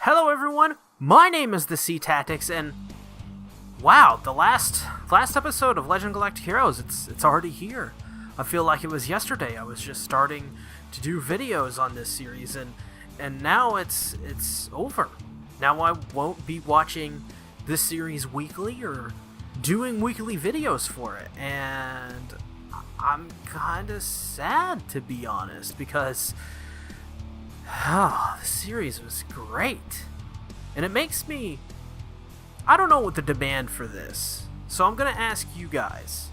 Hello everyone, my name is the SeaTactics, and wow, the last episode of Legend of Galactic Heroes, it's already here. I feel like it was yesterday. I was just starting to do videos on this series, and now it's over. Now I won't be watching this series weekly or doing weekly videos for it, and I'm kind of sad, to be honest, because the series was great. And it makes me... I don't know what the demand for this. So I'm going to ask you guys.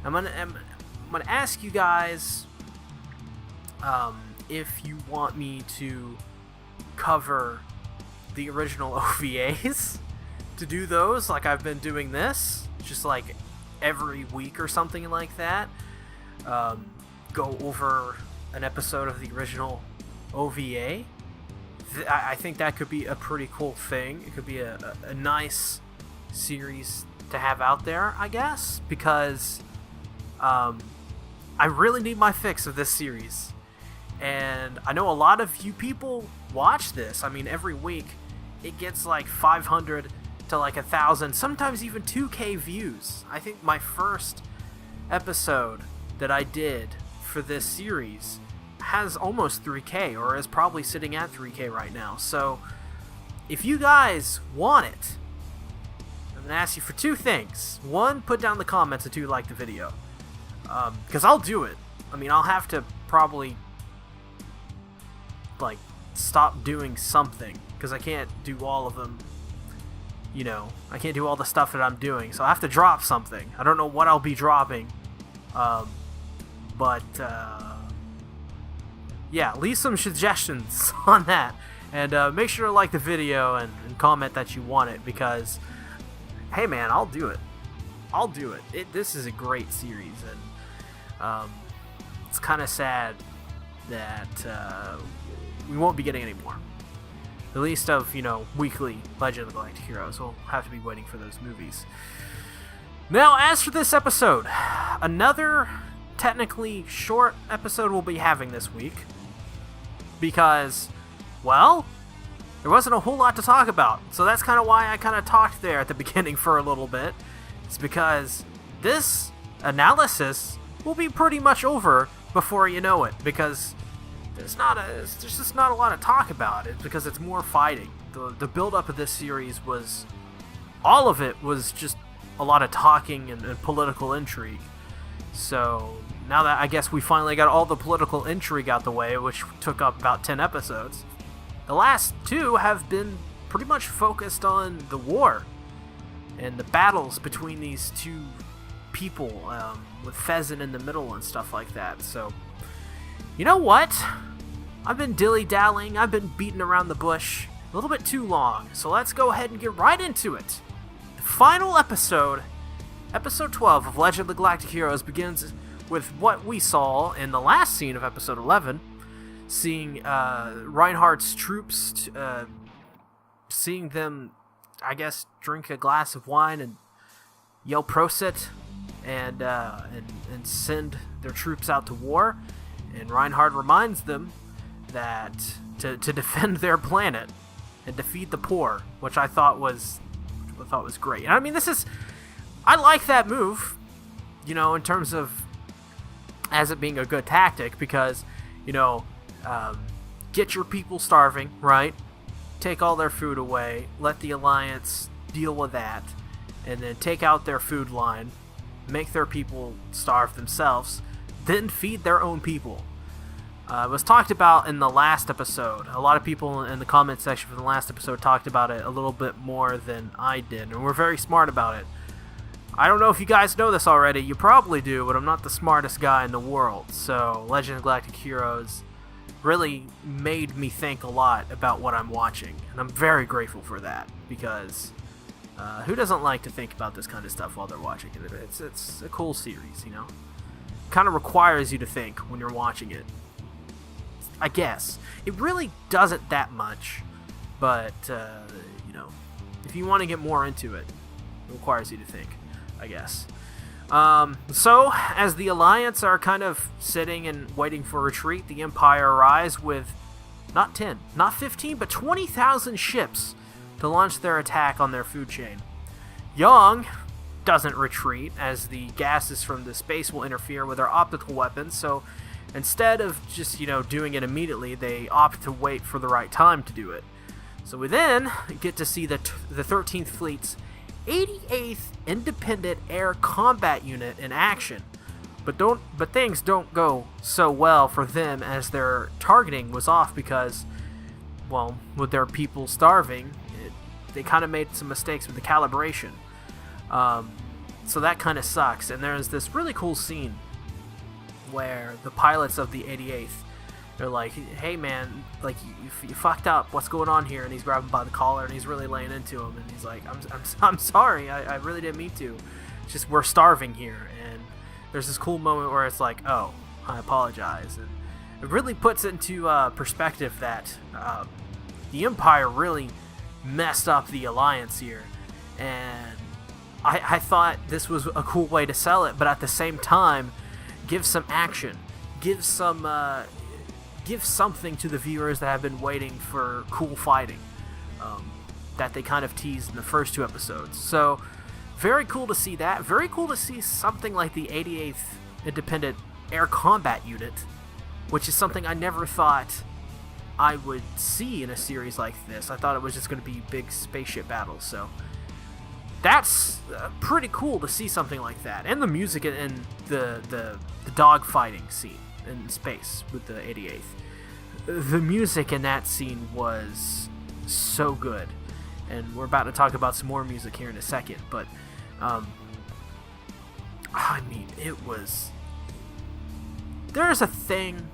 I'm going to ask you guys if you want me to cover the original OVAs. To do those, like I've been doing this. Just like every week or something like that. Go over an episode of the original OVA. I think that could be a pretty cool thing. It could be a nice series to have out there, I guess, because I really need my fix of this series. And I know a lot of you people watch this. I mean, every week it gets like 500 to like 1,000, sometimes even 2K views. I think my first episode that I did for this series has almost 3K, or is probably sitting at 3K right now. So if you guys want it, I'm going to ask you for two things. One, put down in the comments that you like the video, because I'll do it. I mean, I'll have to probably like stop doing something, because I can't do all of them. You know, I can't do all the stuff that I'm doing, so I have to drop something. I don't know what I'll be dropping, but yeah, leave some suggestions on that, and make sure to like the video and comment that you want it, because hey man, I'll do it. This is a great series, and it's kind of sad that we won't be getting any more, at least of, you know, weekly Legend of the Galactic Heroes. We'll have to be waiting for those movies. Now, as for this episode, another technically short episode we'll be having this week, because, well, there wasn't a whole lot to talk about. So that's kind of why I kind of talked there at the beginning for a little bit. It's because this analysis will be pretty much over before you know it, because there's just not a lot to talk about. It because it's more fighting. The build-up of this series was, all of it was just a lot of talking and political intrigue. So now that I guess we finally got all the political intrigue out the way, which took up about 10 episodes, the last two have been pretty much focused on the war and the battles between these two people, with Pheasant in the middle and stuff like that. So, you know what? I've been dilly-dallying, I've been beating around the bush a little bit too long, so let's go ahead and get right into it. The final episode, Episode 12 of Legend of the Galactic Heroes, begins with what we saw in the last scene of Episode 11, seeing Reinhardt's troops, seeing them, I guess, drink a glass of wine and yell Prosit, and send their troops out to war. And Reinhardt reminds them that to defend their planet and defeat the poor, which I thought was great. And I mean, I like that move, you know, in terms of as it being a good tactic, because, you know, get your people starving, right? Take all their food away, let the Alliance deal with that, and then take out their food line, make their people starve themselves, then feed their own people. It was talked about in the last episode. A lot of people in the comment section from the last episode talked about it a little bit more than I did, and we're very smart about it. I don't know if you guys know this already. You probably do, but I'm not the smartest guy in the world. So Legend of Galactic Heroes really made me think a lot about what I'm watching, and I'm very grateful for that, because who doesn't like to think about this kind of stuff while they're watching it? It's a cool series, you know? Kind of requires you to think when you're watching it, I guess. It really doesn't that much, but, you know, if you want to get more into it, it requires you to think, I guess. So, as the Alliance are kind of sitting and waiting for retreat, the Empire arrives with not 10, not 15, but 20,000 ships to launch their attack on their food chain. Yang doesn't retreat, as the gases from the space will interfere with their optical weapons, so instead of just, doing it immediately, they opt to wait for the right time to do it. So we then get to see the 13th Fleet's 88th Independent Air Combat Unit in action. But things don't go so well for them, as their targeting was off because, well, with their people starving, they kind of made some mistakes with the calibration. So that kind of sucks. And there's this really cool scene where the pilots of the 88th, they're like, hey man, like, you fucked up, what's going on here? And he's grabbing him by the collar and he's really laying into him, and he's like, I'm sorry, I really didn't mean to, it's just we're starving here. And there's this cool moment where it's like, oh, I apologize. And it really puts into perspective that the Empire really messed up the Alliance here. And I thought this was a cool way to sell it, but at the same time, give some action, give something to the viewers that have been waiting for cool fighting, that they kind of teased in the first 2 episodes. So very cool to see that. Very cool to see something like the 88th Independent Air Combat Unit, which is something I never thought I would see in a series like this. I thought it was just going to be big spaceship battles. So that's pretty cool to see something like that. And the music and the dog fighting scene in space with the 88th. The music in that scene was so good. And we're about to talk about some more music here in a second. But, I mean, it was... There's a thing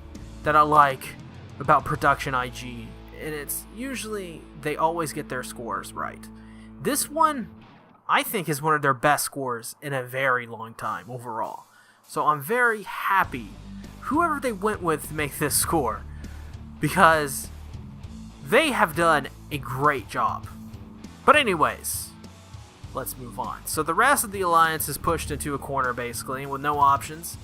that I like about Production IG, and it's usually they always get their scores right. This one, I think, is one of their best scores in a very long time overall. So I'm very happy whoever they went with to make this score, because they have done a great job. But anyways, let's move on. So the rest of the Alliance is pushed into a corner, basically, with no options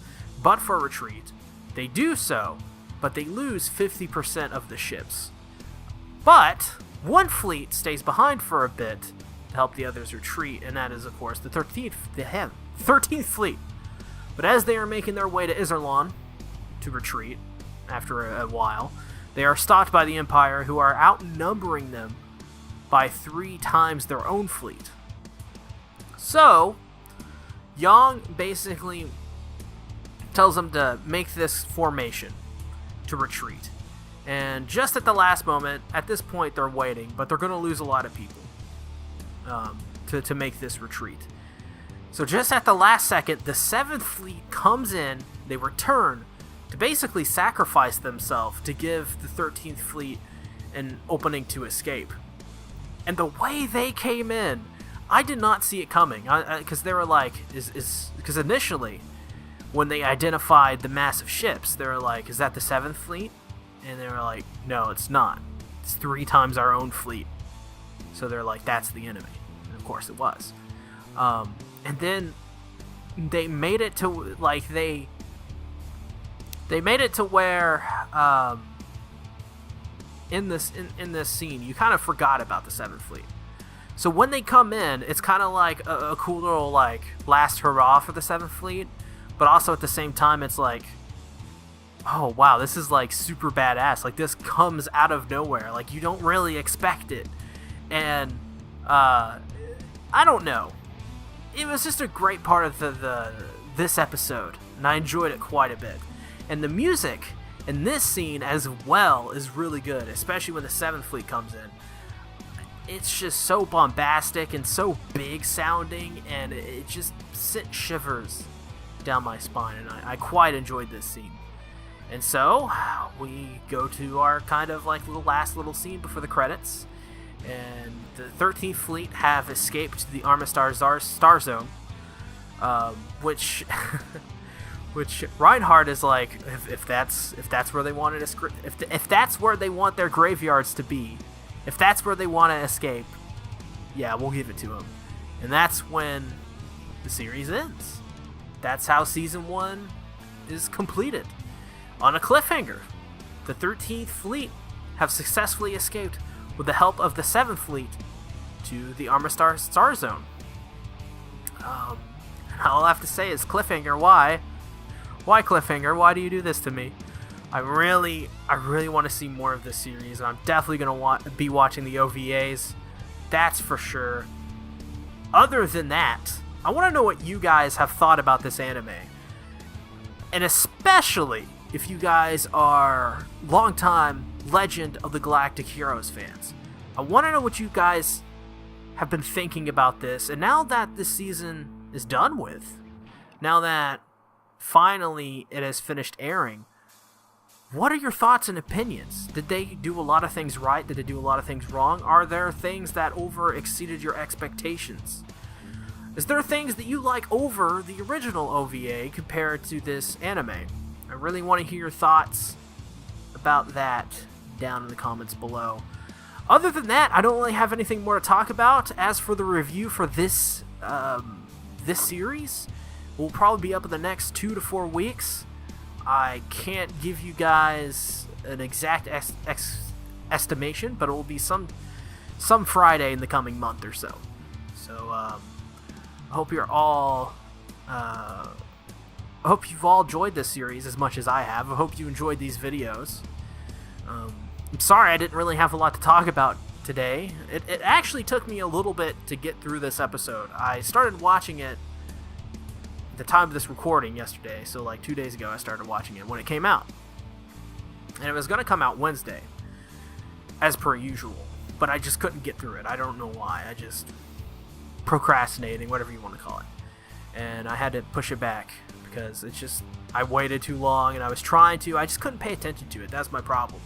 but for retreat. They do so, but they lose 50% of the ships. But one fleet stays behind for a bit to help the others retreat, and that is, of course, the 13th Fleet. But as they are making their way to Iserlon to retreat, after a while, they are stopped by the Empire, who are outnumbering them by 3 times their own fleet. So, Yang basically tells them to make this formation to retreat. And just at the last moment, at this point they're waiting, but they're going to lose a lot of people to make this retreat. So just at the last second, the 7th Fleet comes in, they return to basically sacrifice themselves to give the 13th Fleet an opening to escape. And the way they came in, I did not see it coming, because they were like, because initially, when they identified the massive ships, they were like, is that the 7th Fleet? And they were like, no, it's not. It's 3 times our own fleet. So they're like, that's the enemy. And of course it was. And then they made it to, like, they made it to where, in this scene, you kind of forgot about the 7th Fleet. So when they come in, it's kind of like a cool little, like, last hurrah for the 7th Fleet, but also at the same time, it's like, oh wow, this is like super badass. Like, this comes out of nowhere. Like, you don't really expect it. And I don't know. It was just a great part of this episode, and I enjoyed it quite a bit. And the music in this scene as well is really good, especially when the 7th Fleet comes in. It's just so bombastic and so big sounding, and it just sent shivers down my spine, and I quite enjoyed this scene. And so we go to our kind of like last little scene before the credits, and the 13th Fleet have escaped to the Armistice Star Zone, which which Reinhardt is like, if that's where they wanted to, if that's where they want their graveyards to be, if that's where they want to escape, yeah, we'll give it to them. And that's when the series ends. That's how season 1 is completed. On a cliffhanger. The 13th Fleet have successfully escaped with the help of the 7th Fleet to the Armistice Star Zone. All I have to say is, Cliffhanger, why? Why, Cliffhanger? Why do you do this to me? I really want to see more of this series, and I'm definitely going to be watching the OVAs. That's for sure. Other than that, I want to know what you guys have thought about this anime. And especially if you guys are longtime Legend of the Galactic Heroes fans. I want to know what you guys have been thinking about this. And now that this season is done with, now that finally it has finished airing, what are your thoughts and opinions? Did they do a lot of things right? Did they do a lot of things wrong? Are there things that over exceeded your expectations? Is there things that you like over the original OVA compared to this anime? I really want to hear your thoughts about that down in the comments below. Other than that, I don't really have anything more to talk about. As for the review for this this series, will probably be up in the next 2 to 4 weeks. I can't give you guys an exact estimation, but it will be some Friday in the coming month or so. So I hope you're all I hope you've all enjoyed this series as much as I have. I hope you enjoyed these videos. I'm sorry I didn't really have a lot to talk about today. It actually took me a little bit to get through this episode. I started watching it the time of this recording yesterday, so like 2 days ago I started watching it when it came out, and it was going to come out Wednesday as per usual, but I just couldn't get through it. I don't know why. I just procrastinating, whatever you want to call it, and I had to push it back because it's just I waited too long, and I just couldn't pay attention to it. That's my problem.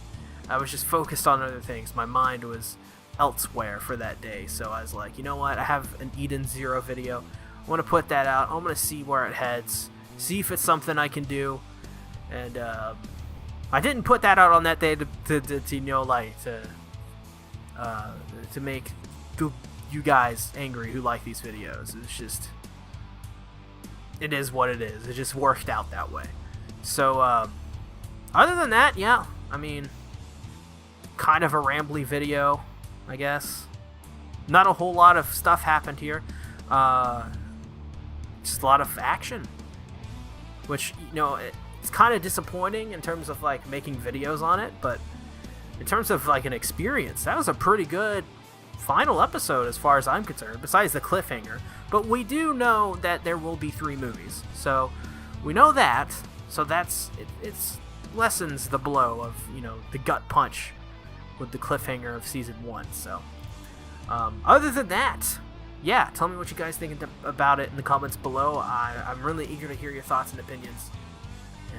I was just focused on other things. My mind was elsewhere for that day, so I was like, you know what, I have an Eden Zero video. I want to put that out. I'm going to see where it heads, see if it's something I can do. And I didn't put that out on that day to make you guys angry who like these videos. It's just, it is what it is. It just worked out that way. So other than that, yeah, I mean, kind of a rambly video, I guess. Not a whole lot of stuff happened here. Just a lot of action, which, you know, it's kind of disappointing in terms of like making videos on it, but in terms of like an experience, that was a pretty good final episode as far as I'm concerned, besides the cliffhanger. But we do know that there will be 3 movies, so we know that, so that's it's lessens the blow of, you know, the gut punch with the cliffhanger of season 1. So other than that, yeah, tell me what you guys think about it in the comments below. I'm really eager to hear your thoughts and opinions.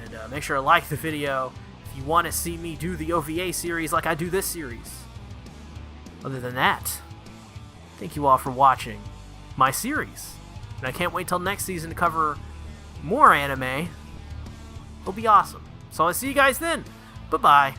And make sure to like the video if you want to see me do the OVA series like I do this series. Other than that, thank you all for watching my series. And I can't wait till next season to cover more anime. It'll be awesome. So I'll see you guys then. Bye-bye.